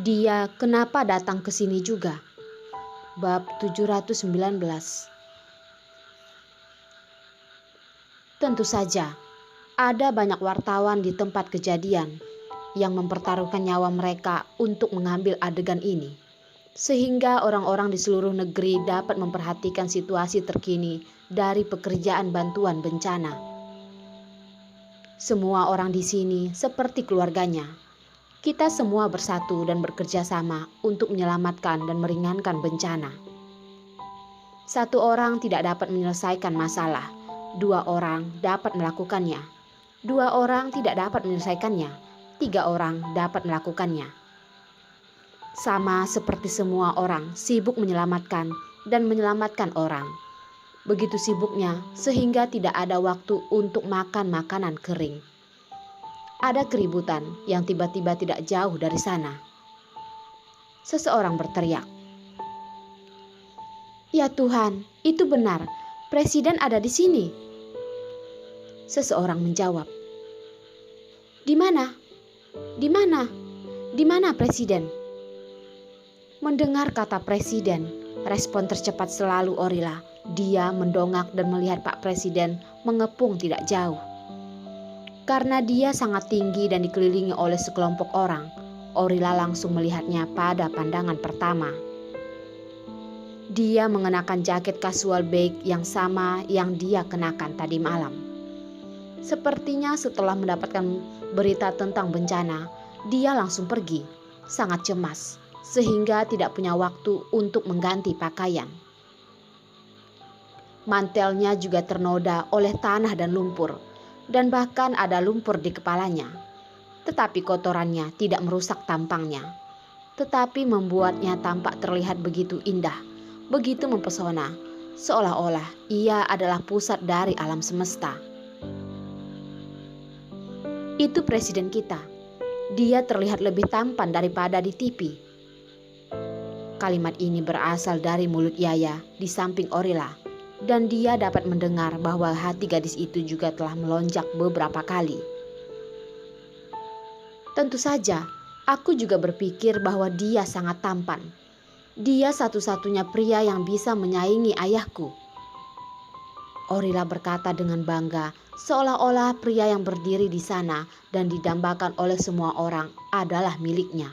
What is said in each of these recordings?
Dia kenapa datang ke sini juga? Bab 719. Tentu saja, ada banyak wartawan di tempat kejadian yang mempertaruhkan nyawa mereka untuk mengambil adegan ini, sehingga orang-orang di seluruh negeri dapat memperhatikan situasi terkini dari pekerjaan bantuan bencana. Semua orang di sini seperti keluarganya. Kita semua bersatu dan bekerja sama untuk menyelamatkan dan meringankan bencana. Satu orang tidak dapat menyelesaikan masalah, 2 orang dapat melakukannya. 2 orang tidak dapat menyelesaikannya, 3 orang dapat melakukannya. Sama seperti semua orang sibuk menyelamatkan dan menyelamatkan orang. Begitu sibuknya sehingga tidak ada waktu untuk makan makanan kering. Ada keributan yang tiba-tiba tidak jauh dari sana. Seseorang berteriak, "Ya Tuhan, itu benar. Presiden ada di sini." Seseorang menjawab, "Di mana? Di mana? Di mana Presiden?" Mendengar kata Presiden, respon tercepat selalu Orila. Dia mendongak dan melihat Pak Presiden mengepung tidak jauh. Karena dia sangat tinggi dan dikelilingi oleh sekelompok orang, Orila langsung melihatnya pada pandangan pertama. Dia mengenakan jaket kasual beige yang sama yang dia kenakan tadi malam. Sepertinya setelah mendapatkan berita tentang bencana, dia langsung pergi, sangat cemas, sehingga tidak punya waktu untuk mengganti pakaian. Mantelnya juga ternoda oleh tanah dan lumpur, dan bahkan ada lumpur di kepalanya. Tetapi kotorannya tidak merusak tampangnya, tetapi membuatnya tampak terlihat begitu indah, begitu mempesona, seolah-olah ia adalah pusat dari alam semesta. Itu presiden kita. Dia terlihat lebih tampan daripada di TV. Kalimat ini berasal dari mulut Yaya di samping Orila, dan dia dapat mendengar bahwa hati gadis itu juga telah melonjak beberapa kali. Tentu saja, aku juga berpikir bahwa dia sangat tampan. Dia satu-satunya pria yang bisa menyaingi ayahku. Orila berkata dengan bangga, seolah-olah pria yang berdiri di sana dan didambakan oleh semua orang adalah miliknya.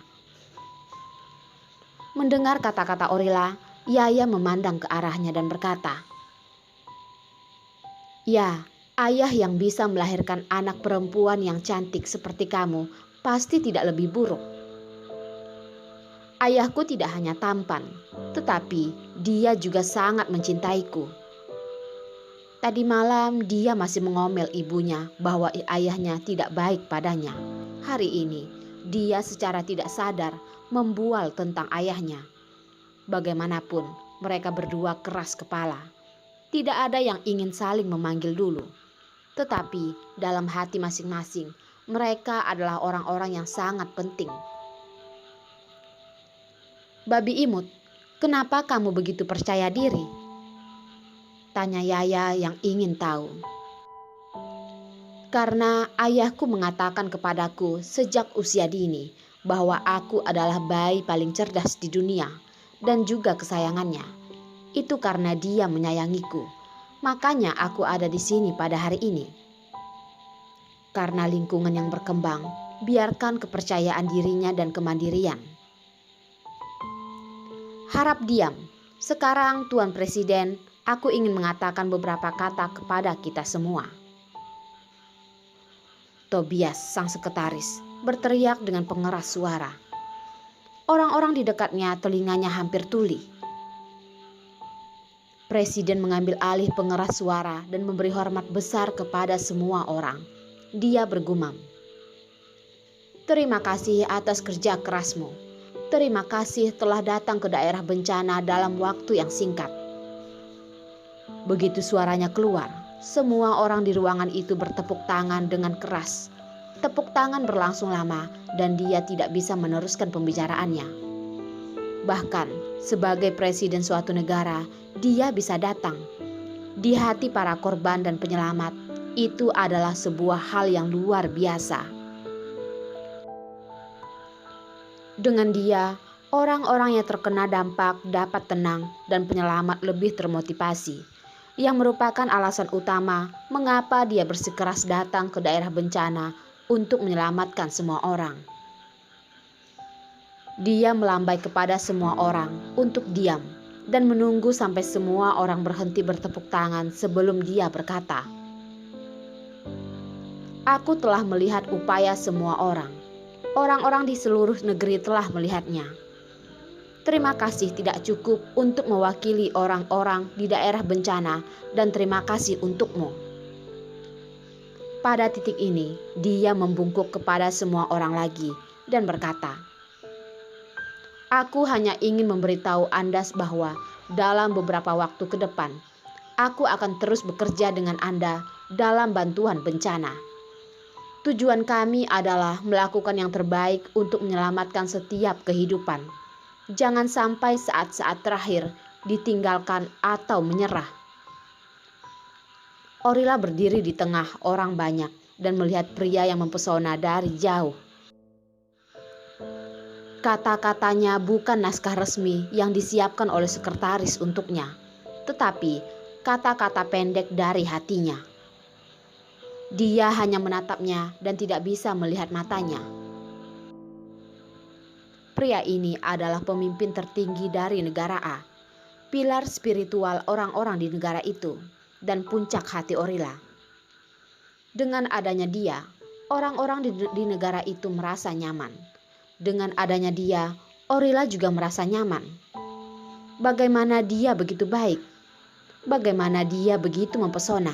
Mendengar kata-kata Orila, Yaya memandang ke arahnya dan berkata, "Ya, ayah yang bisa melahirkan anak perempuan yang cantik seperti kamu pasti tidak lebih buruk. Ayahku tidak hanya tampan, tetapi dia juga sangat mencintaiku. Tadi malam dia masih mengomel ibunya bahwa ayahnya tidak baik padanya. Hari ini dia secara tidak sadar membual tentang ayahnya. Bagaimanapun mereka berdua keras kepala. Tidak ada yang ingin saling memanggil dulu. Tetapi dalam hati masing-masing mereka adalah orang-orang yang sangat penting." "Babi imut, kenapa kamu begitu percaya diri?" tanya Yaya yang ingin tahu. "Karena ayahku mengatakan kepadaku sejak usia dini bahwa aku adalah bayi paling cerdas di dunia dan juga kesayangannya. Itu karena dia menyayangiku. Makanya aku ada di sini pada hari ini. Karena lingkungan yang berkembang, biarkan kepercayaan dirinya dan kemandirian." "Harap diam. Sekarang Tuan Presiden, aku ingin mengatakan beberapa kata kepada kita semua." Tobias, sang sekretaris, berteriak dengan pengeras suara. Orang-orang di dekatnya telinganya hampir tuli. Presiden mengambil alih pengeras suara dan memberi hormat besar kepada semua orang. Dia bergumam, "Terima kasih atas kerja kerasmu. Terima kasih telah datang ke daerah bencana dalam waktu yang singkat." Begitu suaranya keluar, semua orang di ruangan itu bertepuk tangan dengan keras. Tepuk tangan berlangsung lama dan dia tidak bisa meneruskan pembicaraannya. Bahkan sebagai presiden suatu negara, dia bisa datang. Di hati para korban dan penyelamat, itu adalah sebuah hal yang luar biasa. Dengan dia, orang-orang yang terkena dampak dapat tenang dan penyelamat lebih termotivasi, yang merupakan alasan utama mengapa dia bersikeras datang ke daerah bencana untuk menyelamatkan semua orang. Dia melambai kepada semua orang untuk diam dan menunggu sampai semua orang berhenti bertepuk tangan sebelum dia berkata, "Aku telah melihat upaya semua orang. Orang-orang di seluruh negeri telah melihatnya. Terima kasih tidak cukup untuk mewakili orang-orang di daerah bencana dan terima kasih untukmu." Pada titik ini, dia membungkuk kepada semua orang lagi dan berkata, "Aku hanya ingin memberitahu Anda bahwa dalam beberapa waktu ke depan, aku akan terus bekerja dengan Anda dalam bantuan bencana. Tujuan kami adalah melakukan yang terbaik untuk menyelamatkan setiap kehidupan. Jangan sampai saat-saat terakhir ditinggalkan atau menyerah." Orila berdiri di tengah orang banyak dan melihat pria yang mempesona dari jauh. Kata-katanya bukan naskah resmi yang disiapkan oleh sekretaris untuknya, tetapi kata-kata pendek dari hatinya. Dia hanya menatapnya dan tidak bisa melihat matanya. Pria ini adalah pemimpin tertinggi dari negara A, pilar spiritual orang-orang di negara itu, dan puncak hati Orila. Dengan adanya dia, orang-orang di negara itu merasa nyaman. Dengan adanya dia, Orila juga merasa nyaman. Bagaimana dia begitu baik? Bagaimana dia begitu mempesona?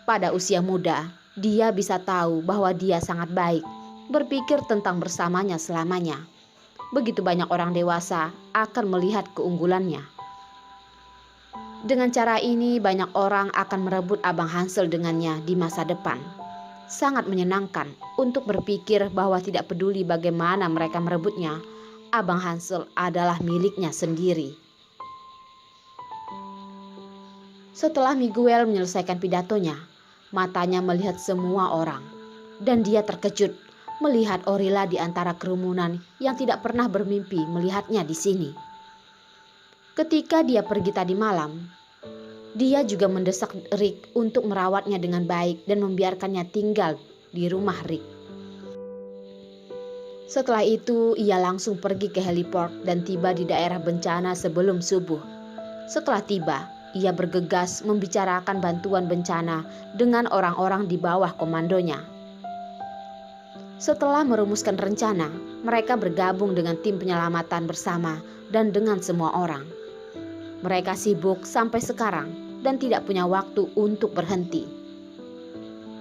Pada usia muda, dia bisa tahu bahwa dia sangat baik, berpikir tentang bersamanya selamanya. Begitu banyak orang dewasa akan melihat keunggulannya. Dengan cara ini, banyak orang akan merebut Abang Hansel dengannya di masa depan. Sangat menyenangkan untuk berpikir bahwa tidak peduli bagaimana mereka merebutnya, Abang Hansel adalah miliknya sendiri. Setelah Miguel menyelesaikan pidatonya, matanya melihat semua orang, dan dia terkejut melihat Orila di antara kerumunan yang tidak pernah bermimpi melihatnya di sini. Ketika dia pergi tadi malam, dia juga mendesak Rick untuk merawatnya dengan baik dan membiarkannya tinggal di rumah Rick. Setelah itu, ia langsung pergi ke heliport dan tiba di daerah bencana sebelum subuh. Setelah tiba, ia bergegas membicarakan bantuan bencana dengan orang-orang di bawah komandonya. Setelah merumuskan rencana, mereka bergabung dengan tim penyelamatan bersama dan dengan semua orang. Mereka sibuk sampai sekarang dan tidak punya waktu untuk berhenti.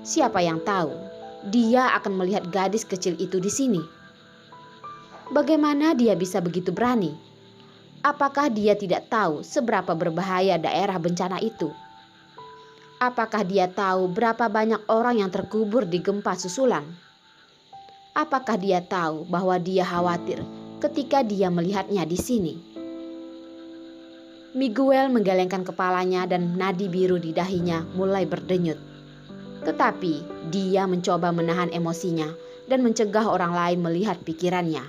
Siapa yang tahu, dia akan melihat gadis kecil itu di sini. Bagaimana dia bisa begitu berani? Apakah dia tidak tahu seberapa berbahaya daerah bencana itu? Apakah dia tahu berapa banyak orang yang terkubur di gempa susulan? Apakah dia tahu bahwa dia khawatir ketika dia melihatnya di sini? Miguel menggelengkan kepalanya dan nadi biru di dahinya mulai berdenyut. Tetapi dia mencoba menahan emosinya dan mencegah orang lain melihat pikirannya.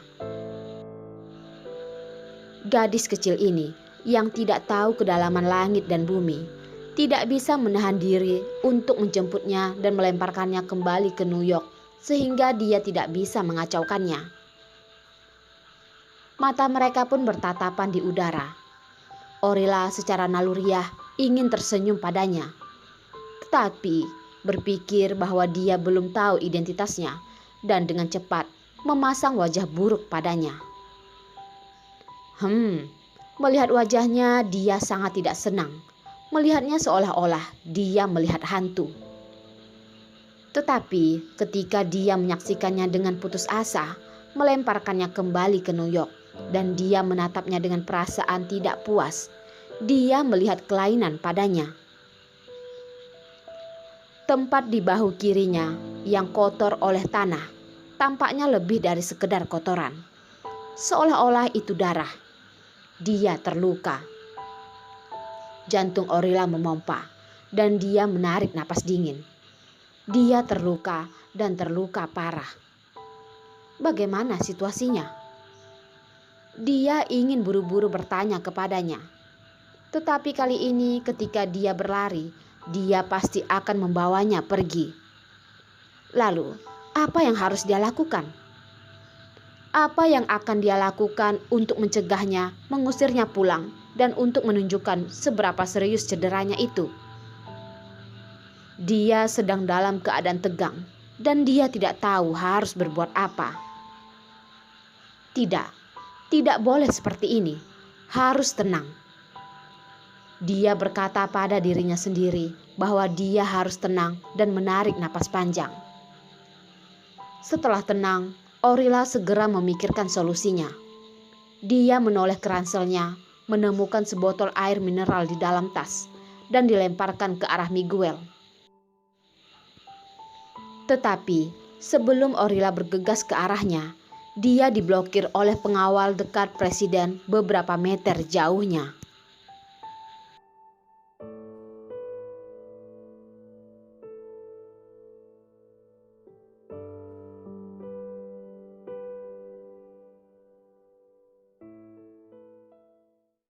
Gadis kecil ini yang tidak tahu kedalaman langit dan bumi tidak bisa menahan diri untuk menjemputnya dan melemparkannya kembali ke New York sehingga dia tidak bisa mengacaukannya. Mata mereka pun bertatapan di udara. Orila secara naluriah ingin tersenyum padanya, tetapi berpikir bahwa dia belum tahu identitasnya dan dengan cepat memasang wajah buruk padanya. Melihat wajahnya, dia sangat tidak senang. Melihatnya seolah-olah dia melihat hantu. Tetapi ketika dia menyaksikannya dengan putus asa, melemparkannya kembali ke New York, dan dia menatapnya dengan perasaan tidak puas, dia melihat kelainan padanya. Tempat di bahu kirinya yang kotor oleh tanah tampaknya lebih dari sekedar kotoran. Seolah-olah itu darah. Dia terluka. Jantung Orila memompa dan dia menarik napas dingin. Dia terluka dan terluka parah. Bagaimana situasinya? Dia ingin buru-buru bertanya kepadanya. Tetapi kali ini ketika dia berlari, dia pasti akan membawanya pergi. Lalu, apa yang harus dia lakukan? Apa yang akan dia lakukan untuk mencegahnya, mengusirnya pulang, dan untuk menunjukkan seberapa serius cederanya itu? Dia sedang dalam keadaan tegang, dan dia tidak tahu harus berbuat apa. Tidak boleh seperti ini. Harus tenang. Dia berkata pada dirinya sendiri bahwa dia harus tenang dan menarik napas panjang. Setelah tenang, Orila segera memikirkan solusinya. Dia menoleh ke ranselnya, menemukan sebotol air mineral di dalam tas, dan dilemparkan ke arah Miguel. Tetapi sebelum Orila bergegas ke arahnya, dia diblokir oleh pengawal dekat presiden beberapa meter jauhnya.